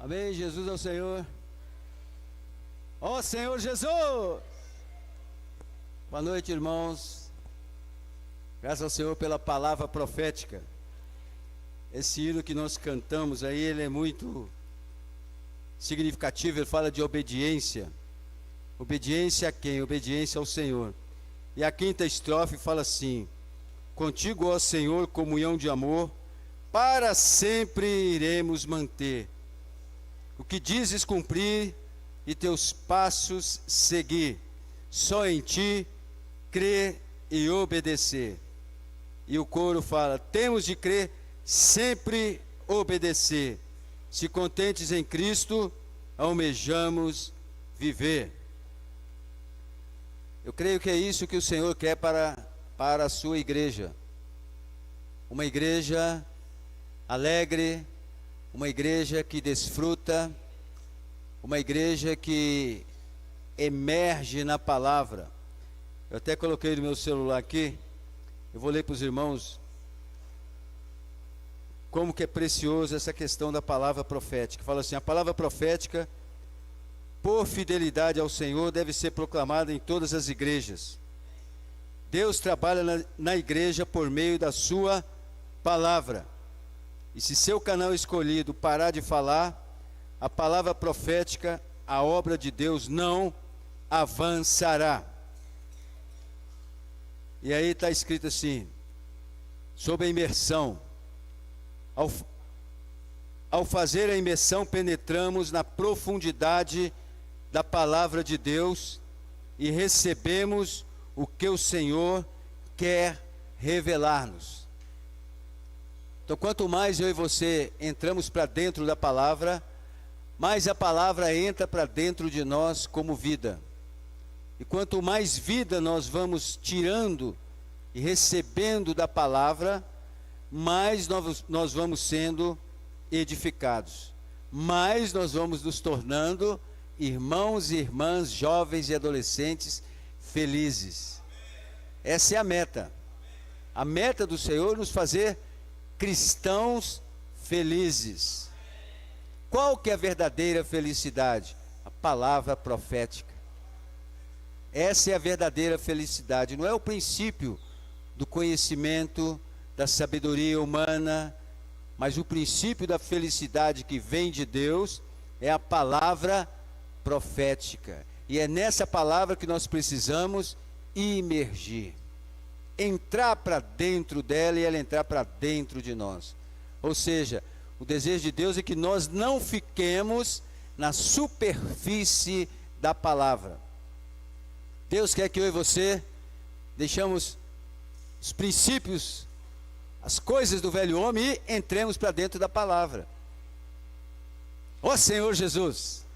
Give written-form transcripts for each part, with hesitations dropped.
Amém. Jesus é o Senhor. Ó Senhor Jesus! Boa noite, irmãos. Graças ao Senhor pela palavra profética. Esse hino que nós cantamos aí, ele é muito significativo. Ele fala de obediência. Obediência a quem? Obediência ao Senhor. E a quinta estrofe fala assim: contigo, ó Senhor, comunhão de amor, para sempre iremos manter. O que dizes cumprir e teus passos seguir. Só em ti crer e obedecer. E o coro fala: temos de crer, sempre obedecer. Se contentes em Cristo, almejamos viver. Eu creio que é isso que o Senhor quer para a sua igreja. Uma igreja alegre, uma igreja que desfruta, uma igreja que emerge na palavra. Eu até coloquei no meu celular aqui, eu vou ler para os irmãos como que é precioso essa questão da palavra profética. Fala assim: a palavra profética, por fidelidade ao Senhor, deve ser proclamada em todas as igrejas. Deus trabalha na igreja por meio da sua palavra. E se seu canal escolhido parar de falar, a palavra profética, a obra de Deus não avançará. E aí está escrito assim, sobre a imersão. Ao fazer a imersão, penetramos na profundidade da palavra de Deus e recebemos o que o Senhor quer revelar-nos. Então, quanto mais eu e você entramos para dentro da palavra, mais a palavra entra para dentro de nós como vida. E quanto mais vida nós vamos tirando e recebendo da palavra, mais nós vamos sendo edificados. Mais nós vamos nos tornando irmãos e irmãs, jovens e adolescentes felizes. Essa é a meta. A meta do Senhor é nos fazer cristãos felizes. Qual que é a verdadeira felicidade? A palavra profética. Essa é a verdadeira felicidade. Não é o princípio do conhecimento, da sabedoria humana, mas o princípio da felicidade que vem de Deus é a palavra profética. E é nessa palavra que nós precisamos imergir. Entrar para dentro dela e ela entrar para dentro de nós. Ou seja, o desejo de Deus é que nós não fiquemos na superfície da palavra. Deus quer que eu e você deixamos os princípios, as coisas do velho homem e entremos para dentro da palavra. Ó Senhor Jesus!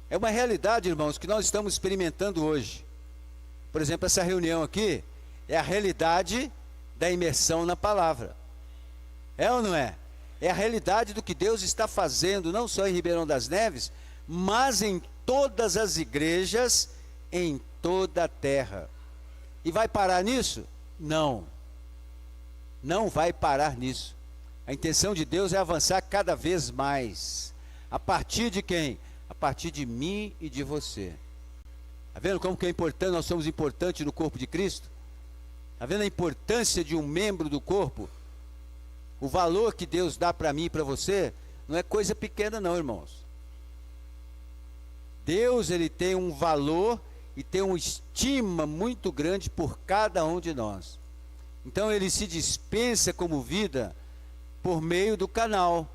É uma realidade, irmãos, que nós estamos experimentando hoje. Por exemplo, essa reunião aqui é a realidade da imersão na palavra. É ou não é? É a realidade do que Deus está fazendo, não só em Ribeirão das Neves, mas em todas as igrejas, em toda a terra. E vai parar nisso? Não. Não vai parar nisso. A intenção de Deus é avançar cada vez mais. A partir de quem? A partir de mim e de você. Está vendo como que é importante, nós somos importantes no corpo de Cristo? Está vendo a importância de um membro do corpo? O valor que Deus dá para mim e para você não é coisa pequena não, irmãos. Deus, ele tem um valor e tem uma estima muito grande por cada um de nós. Então ele se dispensa como vida por meio do canal.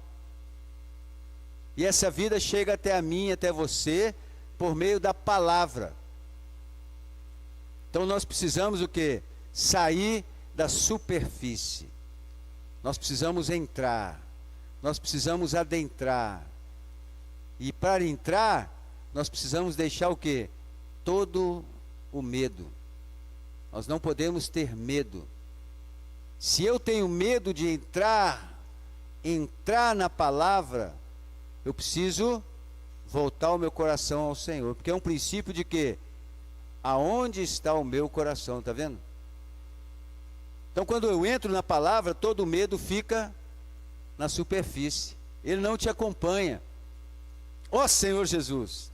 E essa vida chega até a mim, até você, por meio da palavra. Então nós precisamos o quê? Sair da superfície. Nós precisamos entrar. Nós precisamos adentrar. E para entrar, nós precisamos deixar o quê? Todo o medo. Nós não podemos ter medo. Se eu tenho medo de entrar na palavra, eu preciso voltar o meu coração ao Senhor. Porque é um princípio de que? Aonde está o meu coração, está vendo? Então quando eu entro na palavra, todo o medo fica na superfície. Ele não te acompanha. Ó Senhor Jesus.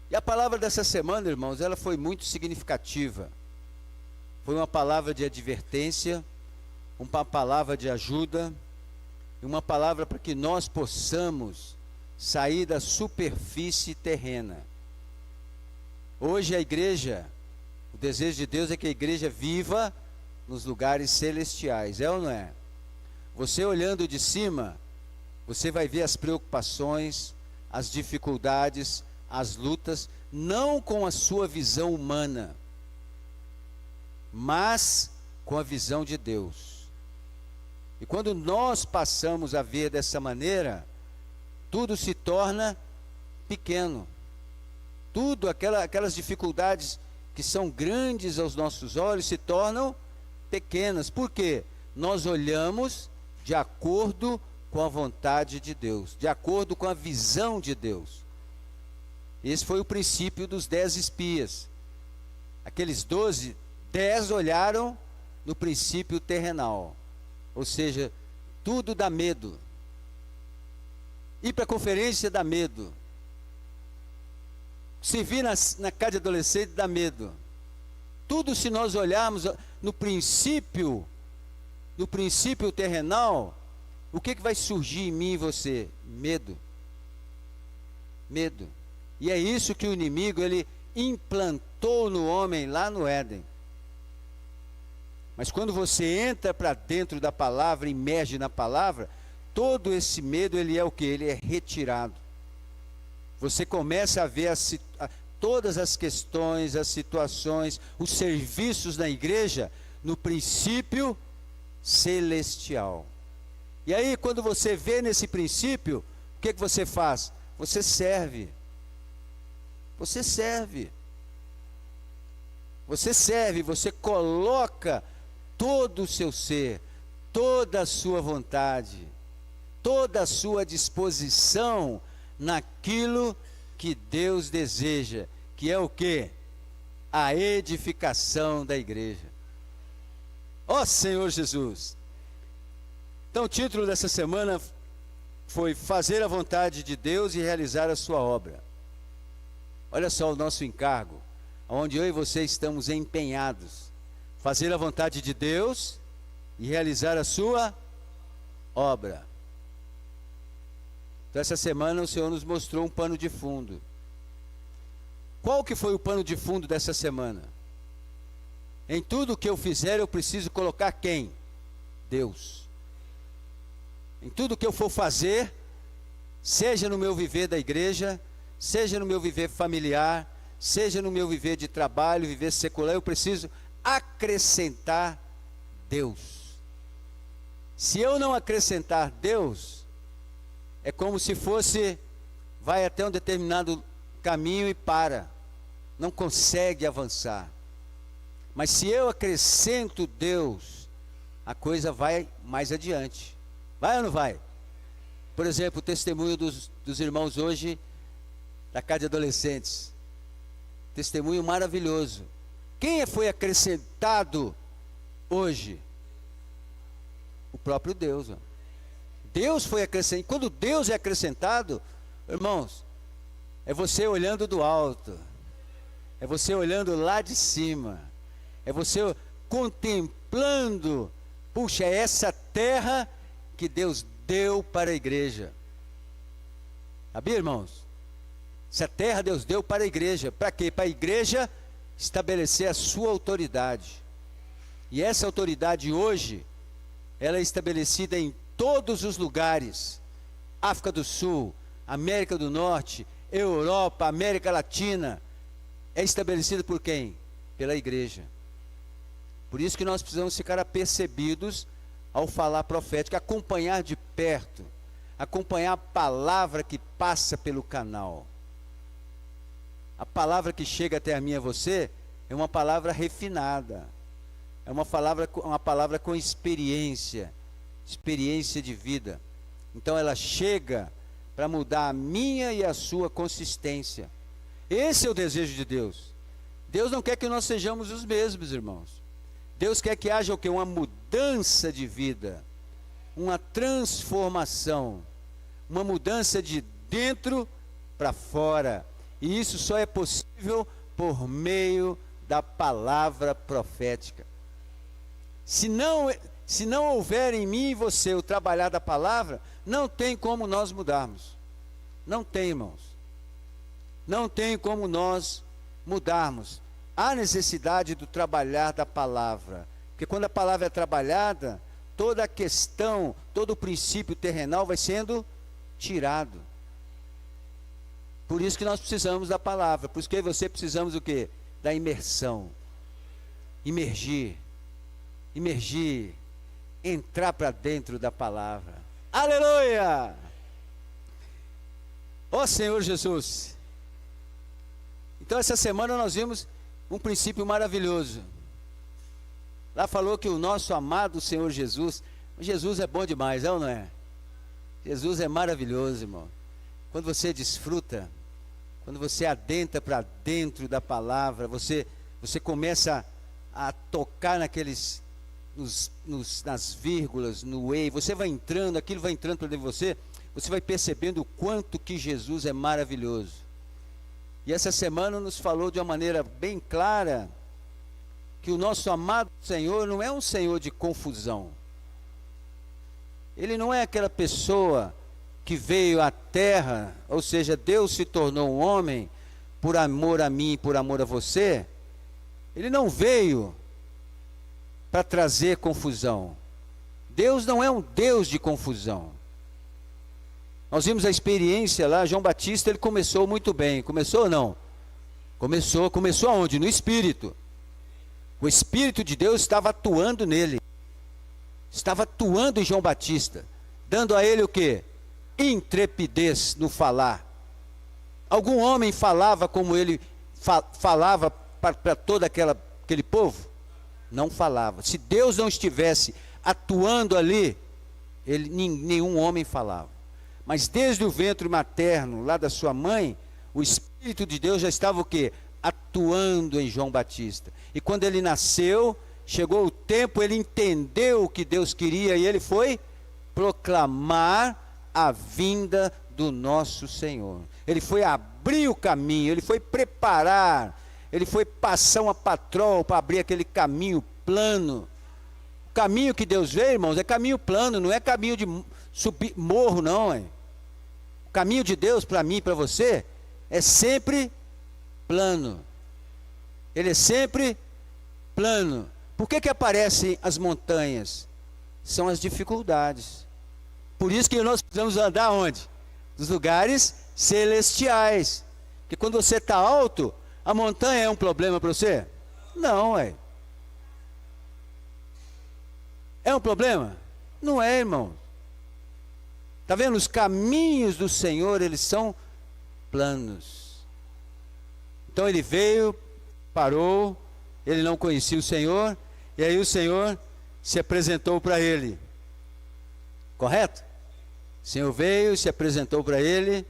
E a palavra dessa semana, irmãos, ela foi muito significativa. Foi uma palavra de advertência, uma palavra de ajuda, e uma palavra para que nós possamos sair da superfície terrena. Hoje a igreja, o desejo de Deus é que a igreja viva nos lugares celestiais, é ou não é? Você olhando de cima, você vai ver as preocupações, as dificuldades, as lutas, não com a sua visão humana, mas com a visão de Deus. E quando nós passamos a ver dessa maneira, tudo se torna pequeno. Tudo, aquelas dificuldades que são grandes aos nossos olhos, se tornam pequenas. Por quê? Nós olhamos de acordo com a vontade de Deus, de acordo com a visão de Deus. Esse foi o princípio dos 10 espias. Aqueles 12, 10 olharam no princípio terrenal. Ou seja, tudo dá medo. Ir para a conferência dá medo. Se vir na casa de adolescente dá medo. Tudo, se nós olharmos no princípio terrenal, o que vai surgir em mim e você? Medo. Medo. E é isso que o inimigo, ele implantou no homem lá no Éden. Mas quando você entra para dentro da palavra, imerge na palavra, todo esse medo, ele é o que? Ele é retirado. Você começa a ver todas as questões, as situações, os serviços na igreja, no princípio celestial. E aí, quando você vê nesse princípio, o que você faz? Você serve. Você serve. Você serve, você coloca todo o seu ser, toda a sua vontade, toda a sua disposição naquilo que Deus deseja, que é o quê? A edificação da igreja. Ó Senhor Jesus! Então o título dessa semana foi Fazer a vontade de Deus e realizar a sua obra. Olha só o nosso encargo, onde eu e você estamos empenhados. Fazer a vontade de Deus e realizar a sua obra. Então essa semana o Senhor nos mostrou um pano de fundo. Qual que foi o pano de fundo dessa semana? Em tudo que eu fizer eu preciso colocar quem? Deus. Em tudo que eu for fazer, seja no meu viver da igreja, seja no meu viver familiar, seja no meu viver de trabalho, viver secular, eu preciso acrescentar Deus. Se eu não acrescentar Deus, é como se fosse, vai até um determinado caminho e para, não consegue avançar. Mas se eu acrescento Deus, a coisa vai mais adiante. Vai ou não vai? Por exemplo, o testemunho dos irmãos hoje, da casa de adolescentes. Testemunho maravilhoso. Quem foi acrescentado hoje? O próprio Deus. Deus foi acrescentado. Quando Deus é acrescentado, irmãos, é você olhando do alto, é você olhando lá de cima, é você contemplando, puxa, é essa terra que Deus deu para a igreja. Sabia, irmãos? Essa terra Deus deu para a igreja. Para quê? Para a igreja estabelecer a sua autoridade. E essa autoridade hoje, ela é estabelecida em todos os lugares. África do Sul, América do Norte, Europa, América Latina. É estabelecida por quem? Pela igreja. Por isso que nós precisamos ficar apercebidos ao falar profético, acompanhar de perto, acompanhar a palavra que passa pelo canal. A palavra que chega até a mim e a você é uma palavra refinada, é uma palavra com experiência de vida. Então ela chega para mudar a minha e a sua consistência. Esse é o desejo de Deus. Deus não quer que nós sejamos os mesmos, irmãos. Deus quer que haja o quê? Uma mudança de vida, uma transformação, uma mudança de dentro para fora. E isso só é possível por meio da palavra profética. Se não houver em mim e você o trabalhar da palavra, não tem como nós mudarmos. Não tem, irmãos. Não tem como nós mudarmos. Há necessidade do trabalhar da palavra. Porque quando a palavra é trabalhada, toda a questão, todo o princípio terrenal vai sendo tirado. Por isso que nós precisamos da palavra. Por isso que eu e você precisamos do quê? Da imersão. Imergir. Entrar para dentro da palavra. Aleluia! Ó Senhor Jesus. Então essa semana nós vimos um princípio maravilhoso. Lá falou que o nosso amado Senhor Jesus é bom demais, é ou não é? Jesus é maravilhoso, irmão. Quando você desfruta, quando você adentra para dentro da palavra, você começa a tocar naqueles, nas vírgulas, no ei, você vai entrando, aquilo vai entrando para dentro de você, você vai percebendo o quanto que Jesus é maravilhoso. E essa semana nos falou de uma maneira bem clara, que o nosso amado Senhor não é um Senhor de confusão. Ele não é aquela pessoa que veio à terra, ou seja, Deus se tornou um homem por amor a mim, por amor a você. Ele não veio para trazer confusão. Deus não é um Deus de confusão. Nós vimos a experiência lá, João Batista, ele começou muito bem. Começou ou não? Começou aonde? No Espírito. O Espírito de Deus estava atuando nele. Estava atuando em João Batista, dando a ele o quê? Intrepidez no falar. Algum homem falava como ele falava para todo aquele povo? Não falava. Se Deus não estivesse atuando ali, nenhum homem falava. Mas desde o ventre materno, lá da sua mãe, o Espírito de Deus já estava o quê? Atuando em João Batista. E quando ele nasceu, chegou o tempo, ele entendeu o que Deus queria e ele foi proclamar a vinda do nosso Senhor. Ele foi abrir o caminho, ele foi preparar, ele foi passar uma patrol para abrir aquele caminho plano. O caminho que Deus veio, irmãos, é caminho plano, não é caminho de subir morro, não. O caminho de Deus para mim e para você é sempre plano. Ele é sempre plano. Por que aparecem as montanhas? São as dificuldades. Por isso que nós precisamos andar onde? Nos lugares celestiais. Porque quando você está alto, a montanha é um problema para você? Não, é. É um problema? Não é, irmão. Está vendo? Os caminhos do Senhor, eles são planos. Então ele veio, parou, ele não conhecia o Senhor, e aí o Senhor se apresentou para ele. Correto? O Senhor veio, se apresentou para ele,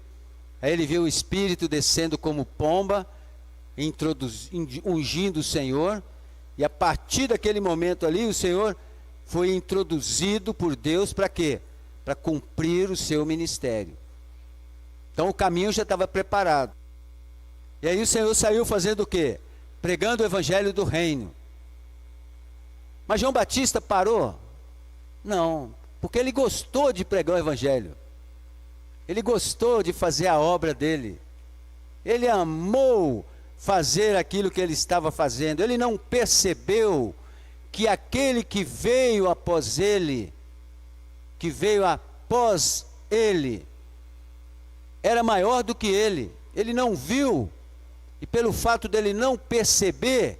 aí ele viu o Espírito descendo como pomba, ungindo o Senhor, e a partir daquele momento ali, o Senhor foi introduzido por Deus para quê? Para cumprir o seu ministério. Então o caminho já estava preparado. E aí o Senhor saiu fazendo o quê? Pregando o evangelho do reino. Mas João Batista parou? Não, porque ele gostou de pregar o evangelho. Ele gostou de fazer a obra dele. Ele amou fazer aquilo que ele estava fazendo. Ele não percebeu que aquele que veio após ele, era maior do que ele. Ele não viu. E pelo fato dele não perceber,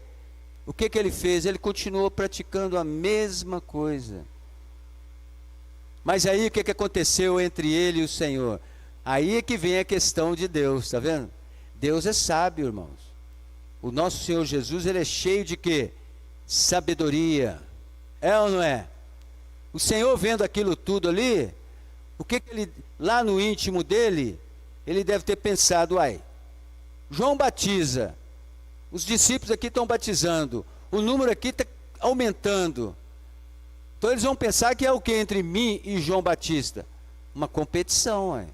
o que ele fez? Ele continuou praticando a mesma coisa. Mas aí o que aconteceu entre ele e o Senhor? Aí é que vem a questão de Deus, está vendo? Deus é sábio, irmãos. O nosso Senhor Jesus, ele é cheio de quê? Sabedoria. É ou não é? O Senhor vendo aquilo tudo ali, o que ele, lá no íntimo dele, ele deve ter pensado, João batiza, os discípulos aqui estão batizando, o número aqui está aumentando. Então eles vão pensar que é o que entre mim e João Batista? Uma competição,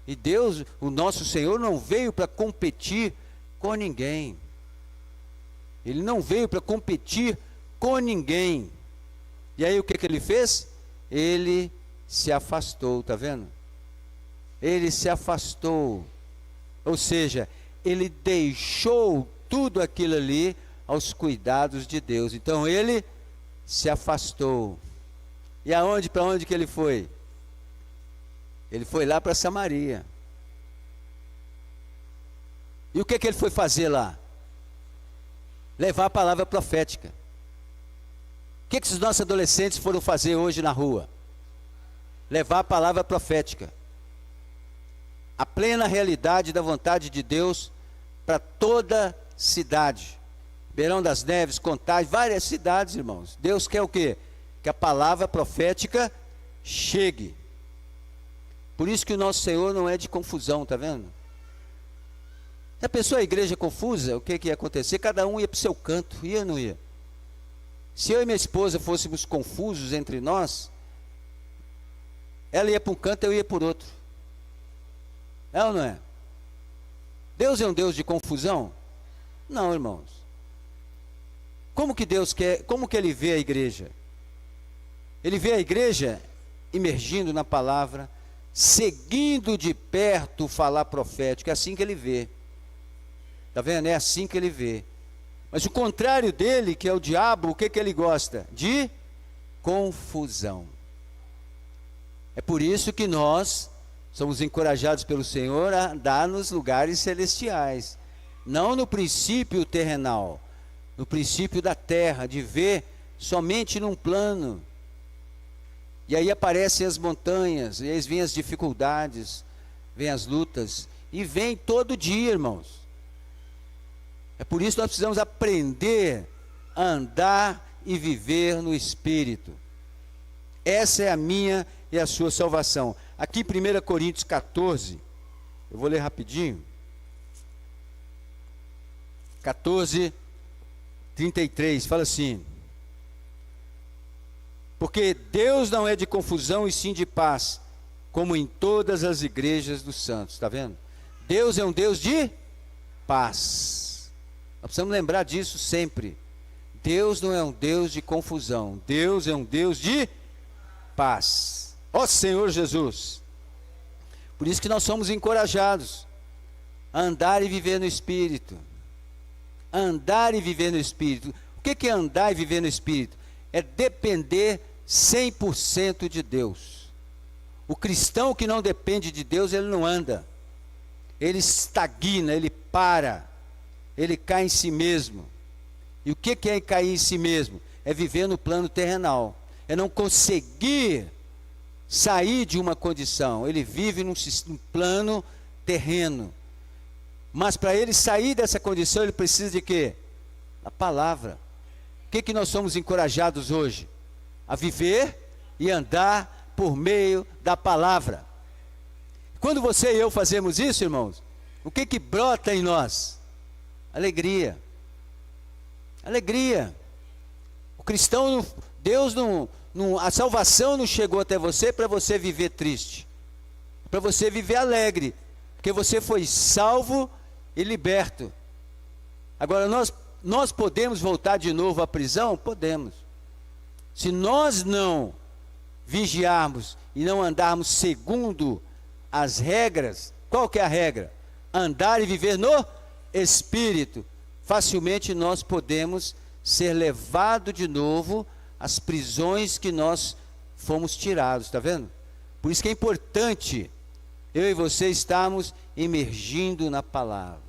E Deus, o nosso Senhor, não veio para competir com ninguém. Ele não veio para competir com ninguém. E aí o que ele fez? Ele se afastou, tá vendo? Ele se afastou. Ou seja, ele deixou tudo aquilo ali aos cuidados de Deus. Então ele se afastou. E aonde, para onde que ele foi? Ele foi lá para Samaria. E o que ele foi fazer lá? Levar a palavra profética. O que os nossos adolescentes foram fazer hoje na rua? Levar a palavra profética. A plena realidade da vontade de Deus para toda cidade. Ribeirão das Neves, Contagem, várias cidades, irmãos. Deus quer o quê? Que a palavra profética chegue. Por isso que o nosso Senhor não é de confusão, tá vendo? Se a pessoa, a igreja confusa, o que ia acontecer? Cada um ia para o seu canto, ia ou não ia? Se eu e minha esposa fôssemos confusos entre nós, ela ia para um canto, eu ia por outro. É ou não é? Deus é um Deus de confusão? Não, irmãos. Como que Deus quer, como que Ele vê a igreja? Ele vê a igreja imergindo na palavra, seguindo de perto o falar profético, é assim que Ele vê. Está vendo? É assim que Ele vê. Mas o contrário dele, que é o diabo, o que ele gosta? De confusão. É por isso que nós somos encorajados pelo Senhor a andar nos lugares celestiais, não no princípio terrenal, no princípio da terra, de ver somente num plano. E aí aparecem as montanhas, e aí vêm as dificuldades, vêm as lutas, e vem todo dia, irmãos. É por isso que nós precisamos aprender a andar e viver no Espírito. Essa é a minha e a sua salvação. Aqui em 1 Coríntios 14, eu vou ler rapidinho. 14, 33, fala assim: porque Deus não é de confusão e sim de paz, como em todas as igrejas dos santos. Está vendo? Deus é um Deus de paz. Nós precisamos lembrar disso sempre. Deus não é um Deus de confusão. Deus é um Deus de paz. Ó Senhor Jesus. Por isso que nós somos encorajados a andar e viver no Espírito. Andar e viver no Espírito. O que é andar e viver no Espírito? É depender 100% de Deus. O cristão que não depende de Deus, ele não anda. Ele estagna, ele para. Ele cai em si mesmo. E o que é cair em si mesmo? É viver no plano terrenal. É não conseguir sair de uma condição. Ele vive num plano terreno. Mas para ele sair dessa condição, ele precisa de quê? Da palavra. O que nós somos encorajados hoje? A viver e andar por meio da palavra. Quando você e eu fazemos isso, irmãos, o que brota em nós? Alegria. Alegria. O cristão, Deus a salvação não chegou até você para você viver triste, para você viver alegre, porque você foi salvo e liberto. Agora nós podemos voltar de novo à prisão? Podemos. Se nós não vigiarmos e não andarmos segundo as regras, qual que é a regra? Andar e viver no Espírito. Facilmente nós podemos ser levados de novo às prisões que nós fomos tirados, está vendo? Por isso que é importante eu e você estarmos emergindo na palavra.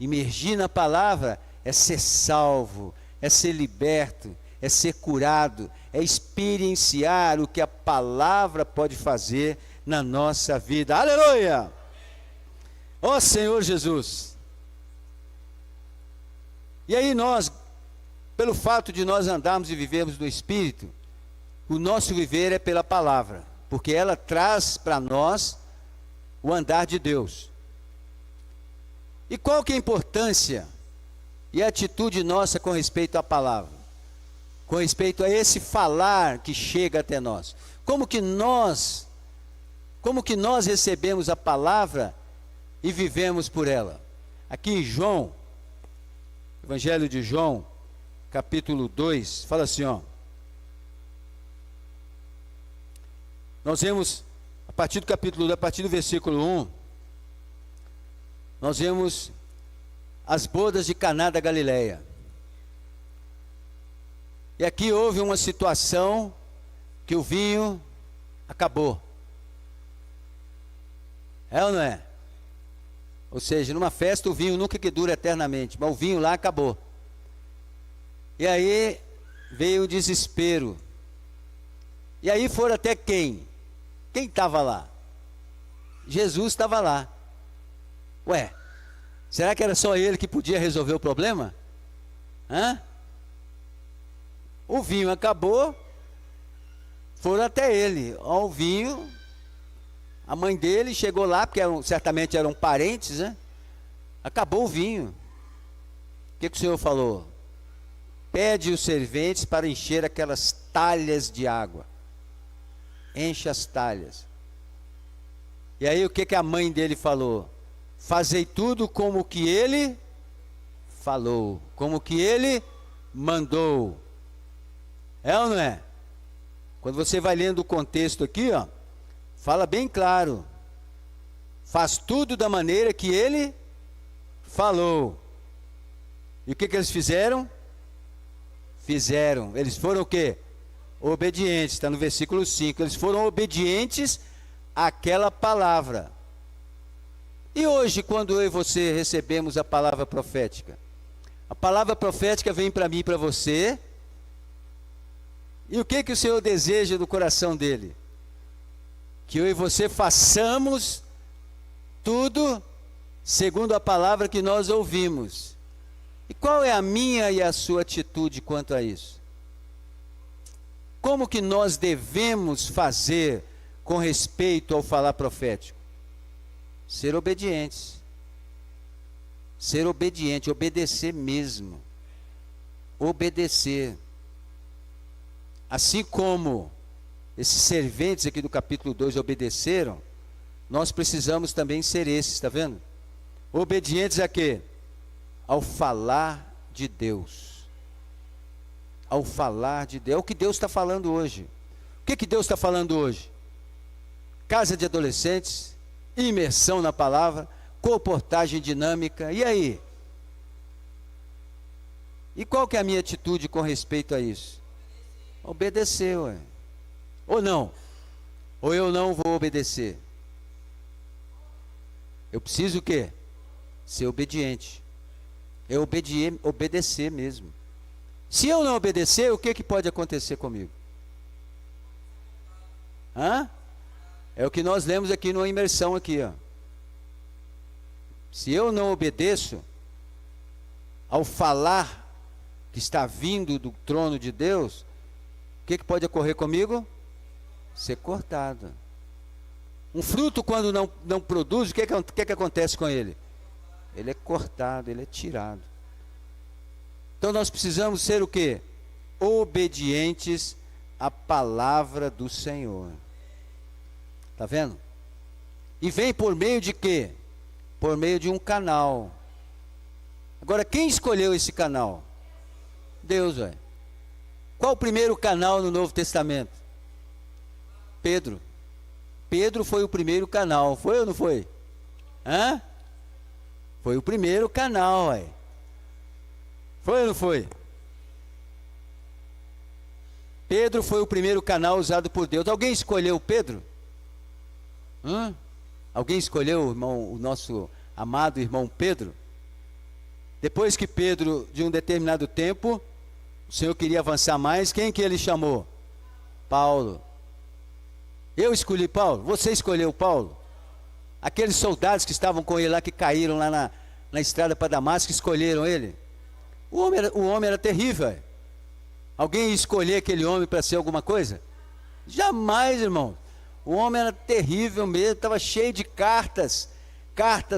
Emergir na palavra é ser salvo, é ser liberto, é ser curado, é experienciar o que a palavra pode fazer na nossa vida. Aleluia! Ó Senhor Jesus! E aí nós, pelo fato de nós andarmos e vivermos no Espírito, o nosso viver é pela palavra, porque ela traz para nós o andar de Deus. E qual que é a importância e a atitude nossa com respeito à palavra? Com respeito a esse falar que chega até nós. Como que nós Como que nós recebemos a palavra e vivemos por ela? Aqui em João, Evangelho de João, capítulo 2, fala assim, ó. Nós vemos, a partir do versículo 1, nós vemos as bodas de Caná da Galileia. E aqui houve uma situação que o vinho acabou. É ou não é? Ou seja, numa festa o vinho nunca que dura eternamente, mas o vinho lá acabou. E aí veio o desespero. E aí foram até quem? Quem estava lá? Jesus estava lá. Ué, será que era só ele que podia resolver o problema? Hã? O vinho acabou, foram até ele. Ó, o vinho, a mãe dele chegou lá, porque certamente eram parentes, né? Acabou o vinho. O que o Senhor falou? Pede os serventes para encher aquelas talhas de água. Enche as talhas. E aí o que a mãe dele falou? Fazei tudo como que ele falou, como que ele mandou. É ou não é? Quando você vai lendo o contexto aqui, ó, fala bem claro. Faz tudo da maneira que ele falou. E o que eles fizeram? Fizeram. Eles foram o quê? Obedientes. Está no versículo 5. Eles foram obedientes àquela palavra. E hoje, quando eu e você recebemos a palavra profética? A palavra profética vem para mim e para você. E o que o Senhor deseja do coração dele? Que eu e você façamos tudo segundo a palavra que nós ouvimos. E qual é a minha e a sua atitude quanto a isso? Como que nós devemos fazer com respeito ao falar profético? Ser obedientes. Ser obediente, obedecer mesmo. Obedecer. Assim como esses serventes aqui do capítulo 2 obedeceram, nós precisamos também ser esses, está vendo? Obedientes a quê? Ao falar de Deus. Ao falar de Deus. É o que Deus está falando hoje. O que Deus está falando hoje? Casa de adolescentes, imersão na palavra, comportagem dinâmica, e aí? E qual que é a minha atitude com respeito a isso? Obedecer, ué. Ou não? Ou eu não vou obedecer? Eu preciso o quê? Ser obediente. É obedecer mesmo. Se eu não obedecer, o que pode acontecer comigo? Hã? É o que nós lemos aqui numa imersão aqui, ó. Se eu não obedeço ao falar que está vindo do trono de Deus, o que pode ocorrer comigo? Ser cortado. Um fruto, quando não produz, o que acontece com ele? Ele é cortado, ele é tirado. Então nós precisamos ser o quê? Obedientes à palavra do Senhor. Está vendo? E vem por meio de quê? Por meio de um canal. Agora, quem escolheu esse canal? Deus, velho. Qual o primeiro canal no Novo Testamento? Pedro. Pedro foi o primeiro canal, foi ou não foi? Hã? Foi o primeiro canal, ué. Foi ou não foi? Pedro foi o primeiro canal usado por Deus. Alguém escolheu Pedro? Alguém escolheu o nosso amado irmão Pedro? Depois que Pedro, de um determinado tempo, o Senhor queria avançar mais, quem que ele chamou? Paulo. Eu escolhi Paulo? Você escolheu Paulo? Aqueles soldados que estavam com ele lá, que caíram lá na estrada para Damasco, escolheram ele? O homem era terrível. Véio. Alguém ia escolher aquele homem para ser alguma coisa? Jamais, irmão. O homem era terrível mesmo, estava cheio de cartas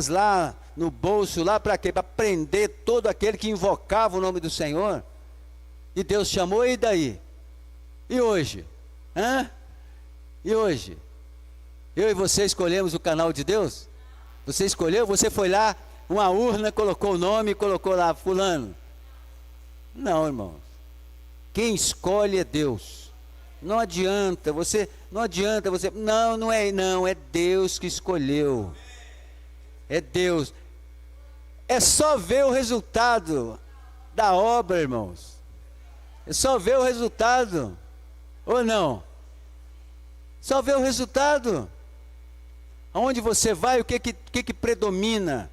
lá no bolso, lá para quê? Para prender todo aquele que invocava o nome do Senhor. E Deus chamou, e daí? E hoje? Hã? E hoje? Eu e você escolhemos o canal de Deus? Você escolheu? Você foi lá, uma urna, colocou o nome, colocou lá fulano? Não, irmãos. Quem escolhe é Deus. Não adianta você, não é Deus que escolheu. É Deus. É só ver o resultado da obra, irmãos. É só ver o resultado. Ou não? Só ver o resultado. Aonde você vai, o que predomina?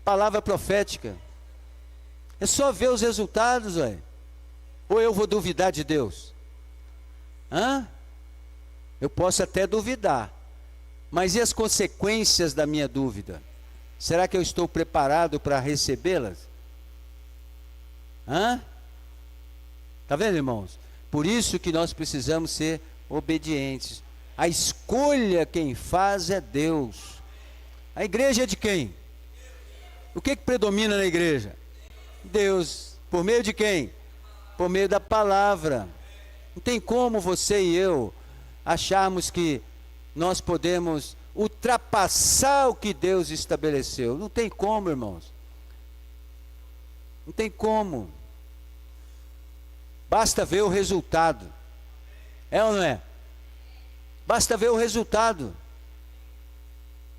Palavra profética. É só ver os resultados, olha. Ou eu vou duvidar de Deus? Eu posso até duvidar. Mas e as consequências da minha dúvida? Será que eu estou preparado para recebê-las? Está vendo, irmãos? Por isso que nós precisamos ser obedientes. A escolha quem faz é Deus. A igreja é de quem? O que predomina na igreja? Deus. Por meio de quem? Por meio da palavra. Não tem como você e eu acharmos que nós podemos ultrapassar o que Deus estabeleceu. Não tem como, irmãos. Não tem como. Basta ver o resultado. É ou não é? Basta ver o resultado.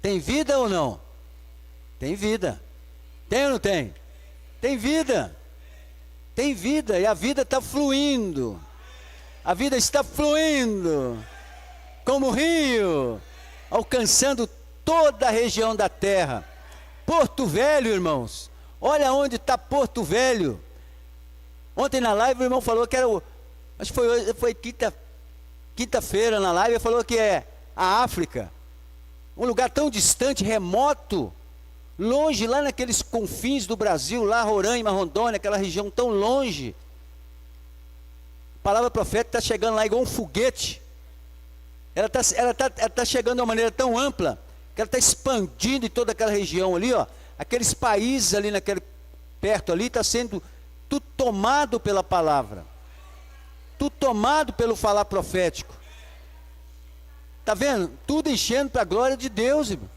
Tem vida ou não? Tem vida. Tem ou não tem? Tem vida. Tem vida. E a vida está fluindo. A vida está fluindo. Como rio. Alcançando toda a região da terra. Porto Velho, irmãos. Olha onde está Porto Velho. Ontem na live o irmão falou que era acho que foi quinta-feira na live, ele falou que é a África. Um lugar tão distante, remoto, longe, lá naqueles confins do Brasil, lá Roraima, Rondônia, aquela região tão longe. A palavra profética está chegando lá igual um foguete. Ela tá chegando de uma maneira tão ampla, que ela está expandindo em toda aquela região ali, ó. Aqueles países ali perto ali, está sendo tudo tomado pela palavra. Tudo tomado pelo falar profético. Está vendo? Tudo enchendo para a glória de Deus, irmão.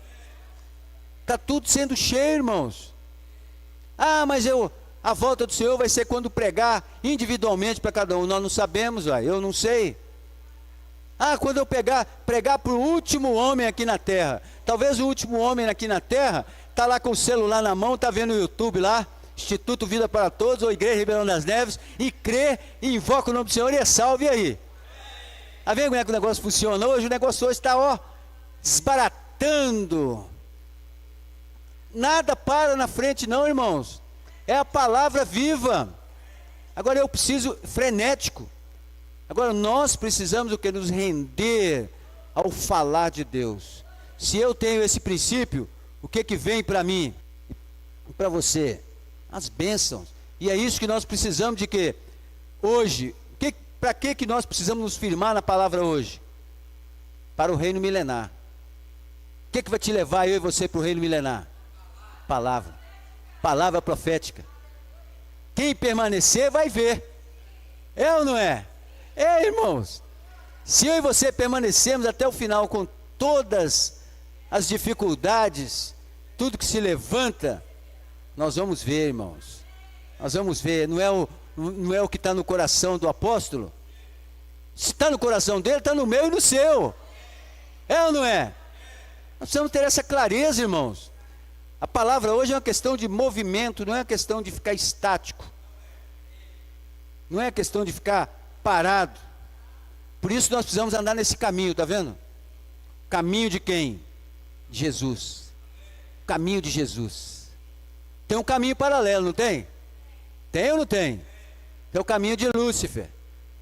Está tudo sendo cheio, irmãos. Mas a volta do Senhor vai ser quando pregar individualmente para cada um. Nós não sabemos, eu não sei. Quando eu pregar para o último homem aqui na terra. Talvez o último homem aqui na terra está lá com o celular na mão, está vendo o YouTube lá, Instituto Vida para Todos, ou Igreja Ribeirão das Neves, e crê, e invoca o nome do Senhor e é salvo, e aí? Está vendo como é que o negócio funciona hoje? O negócio hoje está, desbaratando. Nada para na frente não, irmãos. É a palavra viva. Agora eu preciso, frenético. Agora nós precisamos o que? Nos render ao falar de Deus. Se eu tenho esse princípio, o que vem para mim e para você? As bênçãos. E é isso que nós precisamos de quê? Hoje. Para que nós precisamos nos firmar na palavra hoje? Para o reino milenar. O que vai te levar eu e você para o reino milenar? Palavra. Palavra profética. Quem permanecer vai ver. É ou não é? É, irmãos. Se eu e você permanecermos até o final com todas as dificuldades, tudo que se levanta, nós vamos ver, irmãos. Nós vamos ver. Não é o que está no coração do apóstolo? Se está no coração dele, está no meu e no seu. É ou não é? Nós precisamos ter essa clareza, irmãos. A palavra hoje é uma questão de movimento, não é uma questão de ficar estático. Não é questão de ficar parado. Por isso nós precisamos andar nesse caminho, está vendo? Caminho de quem? De Jesus. Caminho de Jesus. Tem um caminho paralelo, não tem? Tem ou não tem? Tem o caminho de Lúcifer.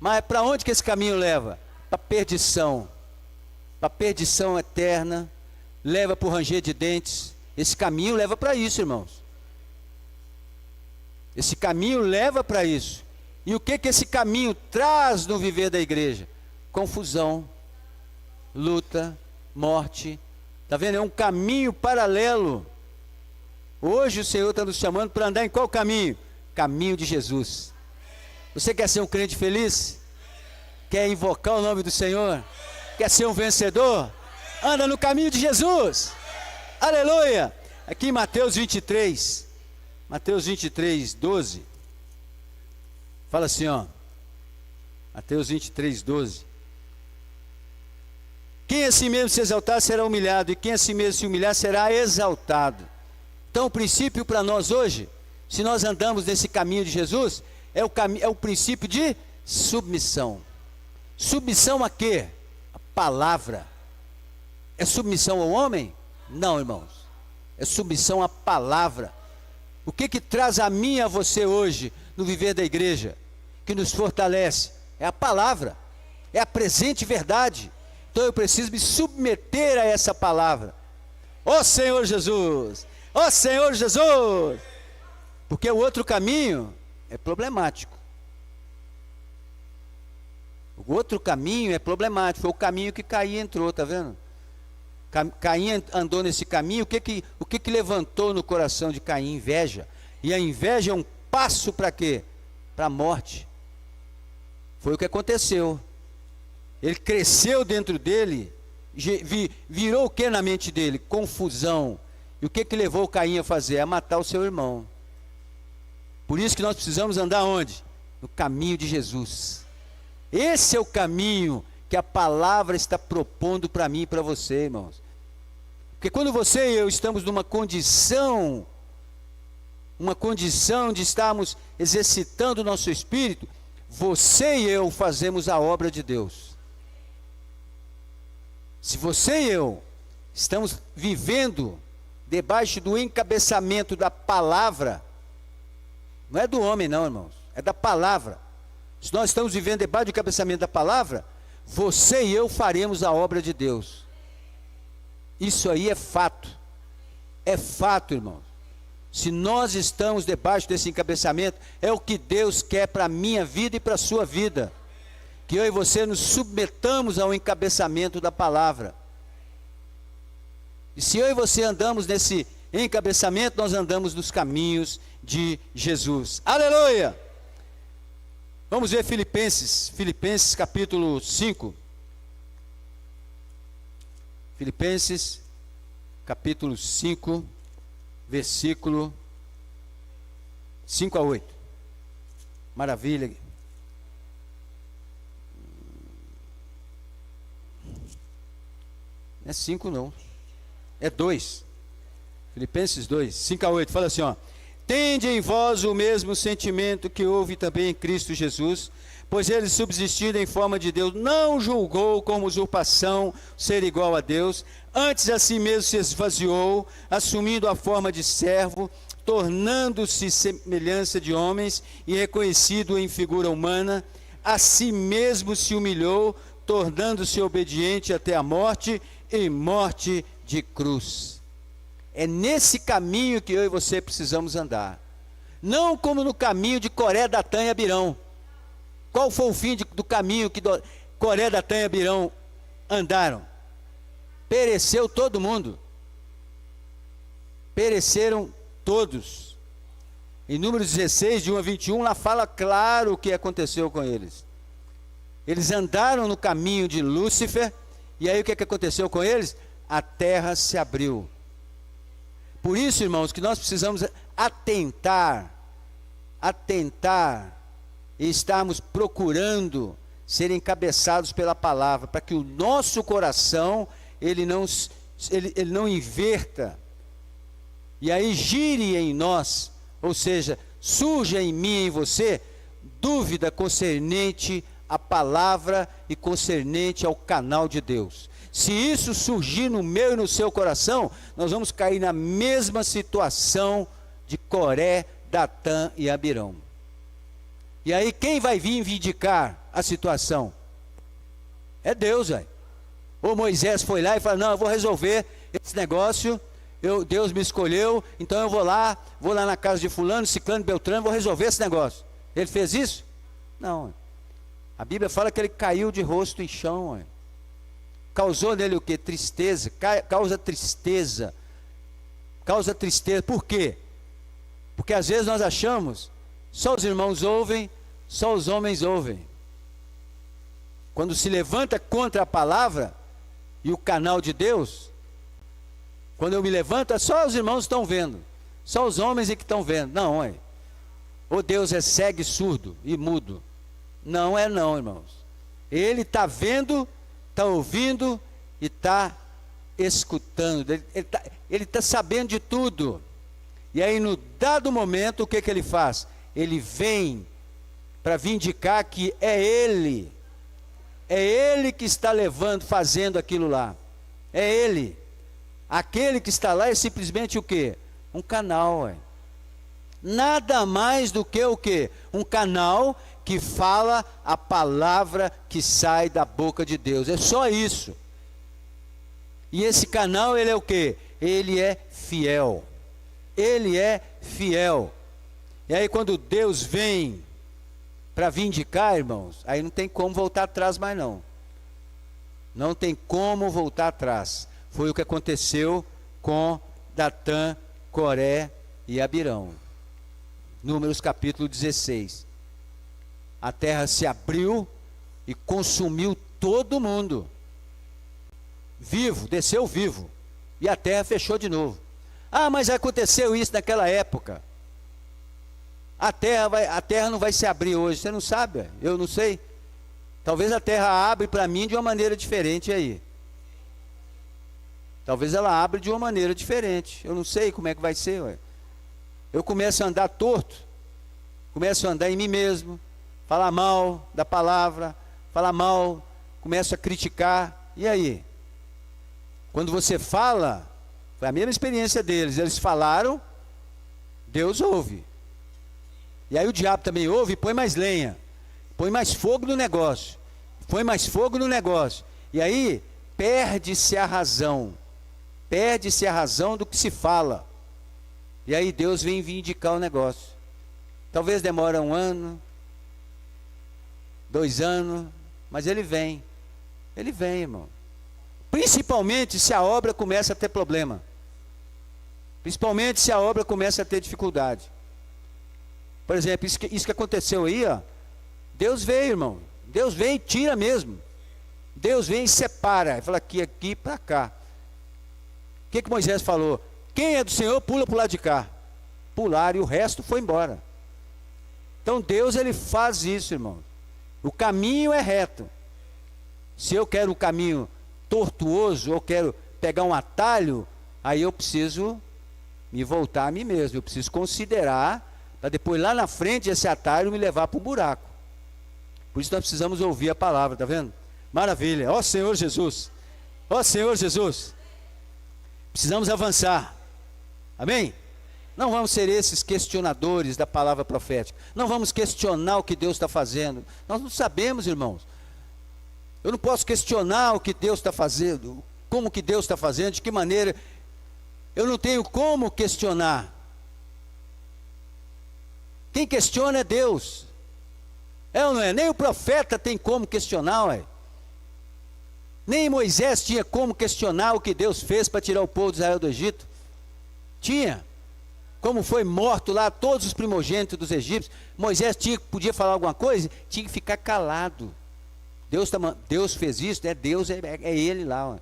Mas para onde que esse caminho leva? Para a perdição. Para a perdição eterna. Leva para o ranger de dentes. Esse caminho leva para isso, irmãos. Esse caminho leva para isso. E o que esse caminho traz no viver da igreja? Confusão, luta, morte. Está vendo? É um caminho paralelo. Hoje o Senhor está nos chamando para andar em qual caminho? Caminho de Jesus. Você quer ser um crente feliz? Quer invocar o nome do Senhor? Quer ser um vencedor? anda no caminho de Jesus. Aleluia. Aqui em Mateus 23, 12, fala assim, ó, Mateus 23, 12. Quem a si mesmo se exaltar será humilhado, e quem a si mesmo se humilhar será exaltado. Então o princípio para nós hoje, se nós andamos nesse caminho de Jesus, é o princípio de submissão. Submissão a quê? A palavra. É submissão ao homem? Não, irmãos. É submissão à palavra. O que traz a mim e a você hoje no viver da igreja, que nos fortalece? É a palavra, é a presente verdade. Então eu preciso me submeter a essa palavra. Ó Senhor Jesus, ó Senhor Jesus, porque o outro caminho é problemático. O outro caminho é problemático, foi o caminho que Caim entrou, tá vendo? Caim andou nesse caminho, o que levantou no coração de Caim? Inveja. E a inveja é um passo para quê? Para a morte. Foi o que aconteceu. Ele cresceu dentro dele, virou o que na mente dele? Confusão. E o que levou Caim a fazer? A matar o seu irmão. Por isso que nós precisamos andar onde? No caminho de Jesus. Esse é o caminho que a palavra está propondo para mim e para você, irmãos. Porque quando você e eu estamos numa condição de estarmos exercitando o nosso espírito, você e eu fazemos a obra de Deus. Se você e eu estamos vivendo debaixo do encabeçamento da palavra, não é do homem não, irmãos, é da palavra. Se nós estamos vivendo debaixo do encabeçamento da palavra, você e eu faremos a obra de Deus. Isso aí é fato. É fato, irmãos. Se nós estamos debaixo desse encabeçamento, é o que Deus quer para a minha vida e para a sua vida. Que eu e você nos submetamos ao encabeçamento da palavra. E se eu e você andamos nesse encabeçamento, nós andamos nos caminhos de Jesus. Aleluia! Vamos ver Filipenses capítulo 5. Filipenses capítulo 5, versículo 5 a 8. Maravilha. Não é 5 não, é 2. Filipenses 2, 5 a 8, fala assim, ó. Tende em vós o mesmo sentimento que houve também em Cristo Jesus, pois ele, subsistindo em forma de Deus, não julgou como usurpação ser igual a Deus, antes a si mesmo se esvaziou, assumindo a forma de servo, tornando-se semelhança de homens e reconhecido em figura humana, a si mesmo se humilhou, tornando-se obediente até a morte, e morte de cruz. É nesse caminho que eu e você precisamos andar. Não como no caminho de Coré, Datã e Abirão. Qual foi o fim do caminho que Coré, Datã e Abirão andaram? Pereceu todo mundo. Pereceram todos. Em Números 16, de 1 a 21, lá fala claro o que aconteceu com eles. Eles andaram no caminho de Lúcifer, e aí o que aconteceu com eles? A terra se abriu. Por isso, irmãos, que nós precisamos atentar e estarmos procurando ser encabeçados pela palavra, para que o nosso coração, ele não inverta, e aí gire em nós, ou seja, surja em mim e em você, dúvida concernente à palavra e concernente ao canal de Deus. Se isso surgir no meu e no seu coração, nós vamos cair na mesma situação de Coré, Datã e Abirão. E aí quem vai vir vindicar a situação? É Deus, velho. Ou Moisés foi lá e falou, não, eu vou resolver esse negócio, Deus me escolheu, então eu vou lá na casa de fulano, ciclano, beltrano, vou resolver esse negócio. Ele fez isso? Não. A Bíblia fala que ele caiu de rosto em chão, velho. Causou nele o que? Tristeza. Causa tristeza. Por quê? Porque às vezes nós achamos, só os irmãos ouvem, só os homens ouvem. Quando se levanta contra a palavra, e o canal de Deus, quando eu me levanto, só os irmãos estão vendo, só os homens é que estão vendo. Não, é. Ou Deus é cego e surdo e mudo. Não é não, irmãos. Ele está vendo, está ouvindo e está escutando. Ele está sabendo de tudo. E aí, no dado momento, o que ele faz? Ele vem para vindicar que é Ele que está levando, fazendo aquilo lá. É Ele. Aquele que está lá é simplesmente o quê? Um canal. Nada mais do que o quê? Um canal que fala a palavra que sai da boca de Deus. É só isso. E esse canal, ele é o quê? Ele é fiel. Ele é fiel. E aí quando Deus vem para vindicar, irmãos, aí não tem como voltar atrás mais não. Não tem como voltar atrás. Foi o que aconteceu com Datã, Coré e Abirão. Números capítulo 16. A terra se abriu e consumiu todo mundo. Vivo, desceu vivo. E a terra fechou de novo. Ah, mas aconteceu isso naquela época. A terra não vai se abrir hoje. Você não sabe? Eu não sei. Talvez a terra abre para mim de uma maneira diferente aí. Talvez ela abra de uma maneira diferente. Eu não sei como é que vai ser. Ué. Eu começo a andar torto. Começo a andar em mim mesmo. Falar mal da palavra. Falar mal. Começo a criticar. E aí? Quando você fala, foi a mesma experiência deles. Eles falaram, Deus ouve. E aí o diabo também ouve e põe mais lenha. Põe mais fogo no negócio. Põe mais fogo no negócio. E aí, perde-se a razão. Perde-se a razão do que se fala. E aí Deus vem vindicar o negócio. Talvez demore 1 ano, 2 anos, mas ele vem. Ele vem, irmão. Principalmente se a obra começa a ter problema. Principalmente se a obra começa a ter dificuldade. Por exemplo, isso que aconteceu aí, ó. Deus veio, irmão. Deus vem e tira mesmo. Deus vem e separa. Ele fala aqui para cá. O que Moisés falou? Quem é do Senhor, pula para o lado de cá. Pularam e o resto foi embora. Então Deus, ele faz isso, irmão. O caminho é reto. Se eu quero um caminho tortuoso, ou quero pegar um atalho, aí eu preciso me voltar a mim mesmo. Eu preciso considerar, para depois lá na frente esse atalho me levar para o buraco. Por isso nós precisamos ouvir a palavra, tá vendo? Maravilha. Ó Senhor Jesus. Ó Senhor Jesus. Precisamos avançar. Amém? Não vamos ser esses questionadores da palavra profética. Não vamos questionar o que Deus está fazendo. Nós não sabemos, irmãos. Eu não posso questionar o que Deus está fazendo, como que Deus está fazendo, de que maneira. Eu não tenho como questionar. Quem questiona é Deus. É ou não é? Nem o profeta tem como questionar, ué. Nem Moisés tinha como questionar o que Deus fez para tirar o povo de Israel do Egito. Tinha. Como foi morto lá todos os primogênitos dos egípcios. Moisés podia falar alguma coisa, tinha que ficar calado. Deus fez isso, Deus é Ele lá. Ó.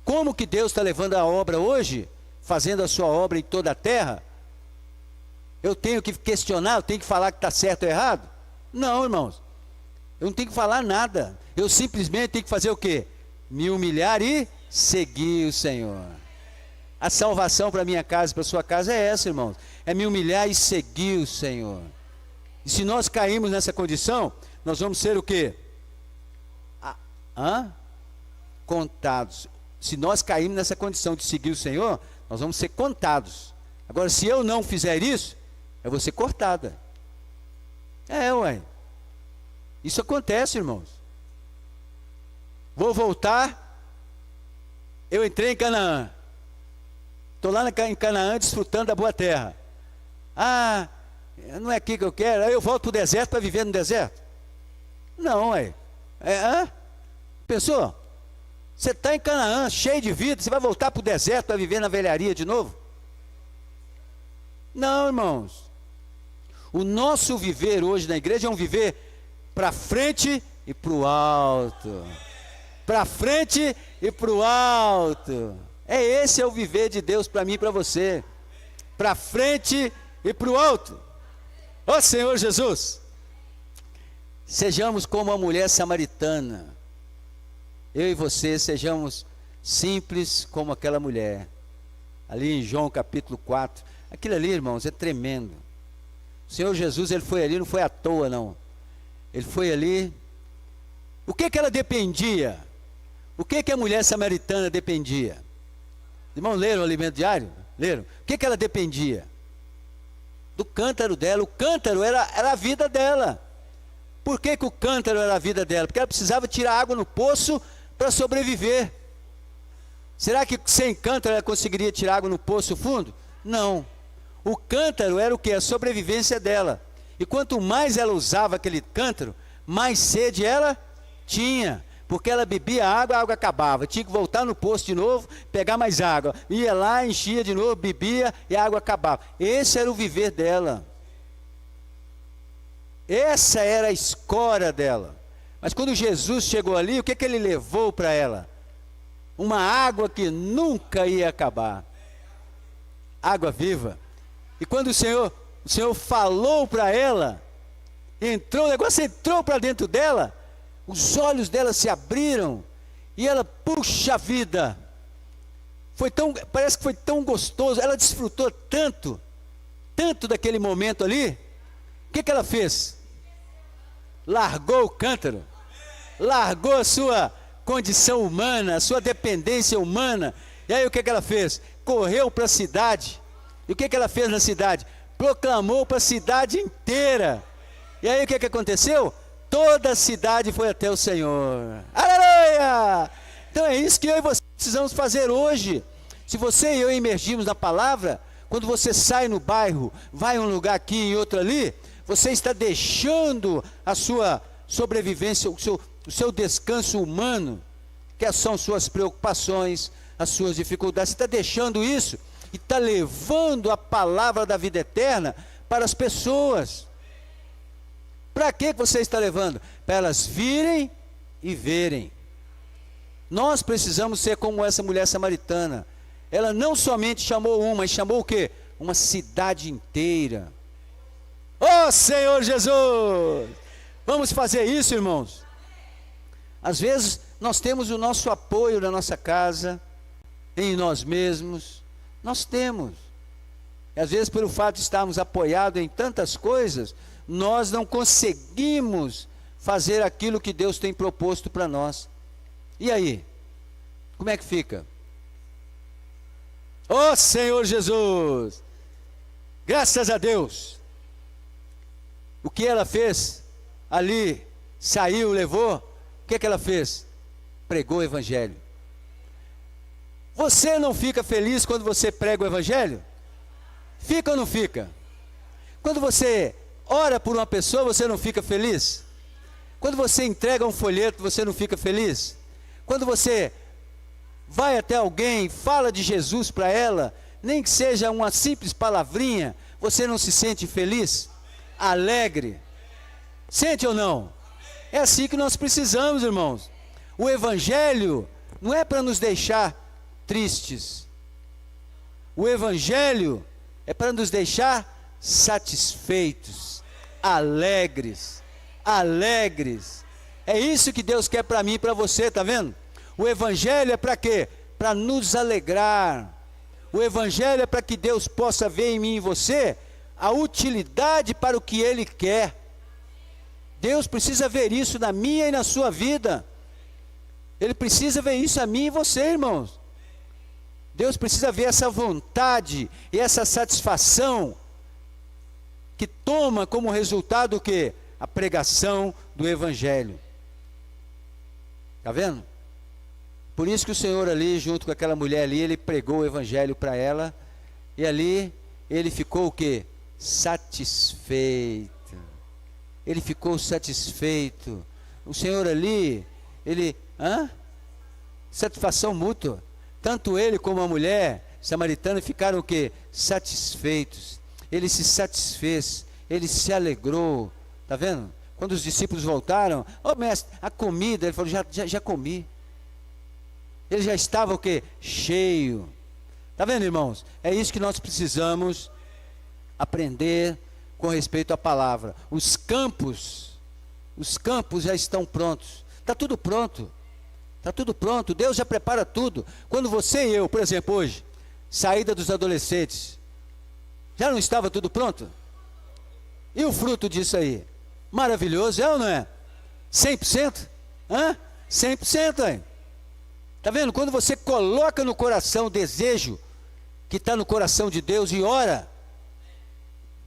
Como que Deus está levando a obra hoje, fazendo a sua obra em toda a terra? Eu tenho que questionar, eu tenho que falar que está certo ou errado? Não, irmãos. Eu não tenho que falar nada. Eu simplesmente tenho que fazer o quê? Me humilhar e seguir o Senhor. A salvação para minha casa e para sua casa é essa, irmãos. É me humilhar e seguir o Senhor. E se nós cairmos nessa condição, nós vamos ser o quê? Contados. Se nós cairmos nessa condição de seguir o Senhor, nós vamos ser contados. Agora, se eu não fizer isso, eu vou ser cortada. Ué. Isso acontece, irmãos. Vou voltar. Eu entrei em Canaã. Estou lá em Canaã desfrutando da boa terra. Não é aqui que eu quero. Aí eu volto para o deserto para viver no deserto. Não, ué. Pensou? Você está em Canaã, cheio de vida, você vai voltar para o deserto para viver na velharia de novo? Não, irmãos. O nosso viver hoje na igreja é um viver para frente e para o alto. para frente e para o alto. Esse é o viver de Deus para mim e para você. Para frente e para o alto. Ó Senhor Jesus, sejamos como a mulher samaritana. Eu e você sejamos simples como aquela mulher. Ali em João capítulo 4. Aquilo ali, irmãos, é tremendo. O Senhor Jesus, ele foi ali, não foi à toa não. Ele foi ali. O que ela dependia? O que a mulher samaritana dependia? Irmãos, leram o alimento diário? Leram? O que ela dependia? Do cântaro dela. O cântaro era a vida dela. Por que o cântaro era a vida dela? Porque ela precisava tirar água no poço para sobreviver. Será que sem cântaro ela conseguiria tirar água no poço fundo? Não. O cântaro era o que? A sobrevivência dela. E quanto mais ela usava aquele cântaro, mais sede ela tinha. Porque ela bebia água, a água acabava. Tinha que voltar no poço de novo, pegar mais água. Ia lá, enchia de novo, bebia e a água acabava. Esse era o viver dela. Essa era a escória dela. Mas quando Jesus chegou ali, o que ele levou para ela? Uma água que nunca ia acabar. Água viva. E quando o Senhor falou para ela, o negócio entrou para dentro dela, os olhos dela se abriram, e ela, puxa vida, parece que foi tão gostoso, ela desfrutou tanto daquele momento ali. O que ela fez? Largou o cântaro, largou a sua condição humana, a sua dependência humana, e aí o que ela fez? Correu para a cidade. E o que ela fez na cidade? Proclamou para a cidade inteira. E aí o que aconteceu? Toda a cidade foi até o Senhor. Aleluia! Então é isso que eu e você precisamos fazer hoje. Se você e eu emergirmos na palavra, quando você sai no bairro, vai em um lugar aqui e outro ali, você está deixando a sua sobrevivência, o seu descanso humano, que são suas preocupações, as suas dificuldades. Você está deixando isso e está levando a palavra da vida eterna para as pessoas. Para que você está levando? Para elas virem e verem. Nós precisamos ser como essa mulher samaritana. Ela não somente chamou mas chamou o quê? Uma cidade inteira. Oh Senhor Jesus! Vamos fazer isso, irmãos. Às vezes nós temos o nosso apoio na nossa casa, em nós mesmos. Nós temos. E às vezes pelo fato de estarmos apoiados em tantas coisas, nós não conseguimos fazer aquilo que Deus tem proposto para nós. E aí? Como é que fica? Oh Senhor Jesus! Graças a Deus! O que ela fez? Ali, saiu, levou. O que ela fez? Pregou o Evangelho. Você não fica feliz quando você prega o Evangelho? Fica ou não fica? Quando você ora por uma pessoa, você não fica feliz? Quando você entrega um folheto, você não fica feliz? Quando você vai até alguém, fala de Jesus para ela, nem que seja uma simples palavrinha, você não se sente feliz? Alegre? Sente ou não? É assim que nós precisamos, irmãos. O Evangelho não é para nos deixar tristes. O Evangelho é para nos deixar satisfeitos, alegres. É isso que Deus quer para mim e para você, tá vendo? O Evangelho é para quê? Para nos alegrar. O Evangelho é para que Deus possa ver em mim e você a utilidade para o que Ele quer. Deus precisa ver isso na minha e na sua vida. Ele precisa ver isso a mim e você, irmãos. Deus precisa ver essa vontade e essa satisfação que toma como resultado o quê? A pregação do Evangelho. Está vendo? Por isso que o Senhor ali, junto com aquela mulher ali, ele pregou o Evangelho para ela. E ali, ele ficou o quê? Satisfeito. Ele ficou satisfeito. O Senhor ali, satisfação mútua. Tanto ele como a mulher samaritana ficaram o quê? Satisfeitos. Ele se satisfez, ele se alegrou. Está vendo? Quando os discípulos voltaram, mestre, a comida, ele falou, já comi. Ele já estava o quê? Cheio. Está vendo, irmãos? É isso que nós precisamos aprender com respeito à palavra. Os campos já estão prontos. Está tudo pronto. Está tudo pronto. Deus já prepara tudo. Quando você e eu, por exemplo, hoje, saída dos adolescentes, já não estava tudo pronto? E o fruto disso aí? Maravilhoso, é ou não é? 100%? 100%, hein? Está vendo? Quando você coloca no coração o desejo que está no coração de Deus e ora,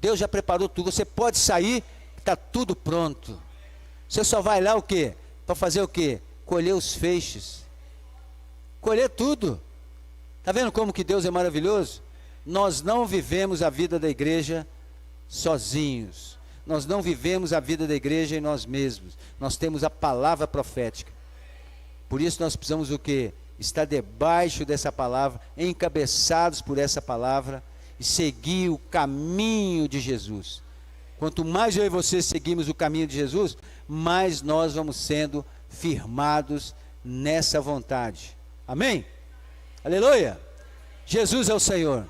Deus já preparou tudo. Você pode sair, está tudo pronto. Você só vai lá o quê? Para fazer o quê? Colher os feixes. Colher tudo. Está vendo como que Deus é maravilhoso? Nós não vivemos a vida da igreja sozinhos. Nós não vivemos a vida da igreja em nós mesmos. Nós temos a palavra profética. Por isso nós precisamos o quê? Estar debaixo dessa palavra, encabeçados por essa palavra e seguir o caminho de Jesus. Quanto mais eu e você seguimos o caminho de Jesus, mais nós vamos sendo firmados nessa vontade. Amém? Aleluia! Jesus é o Senhor.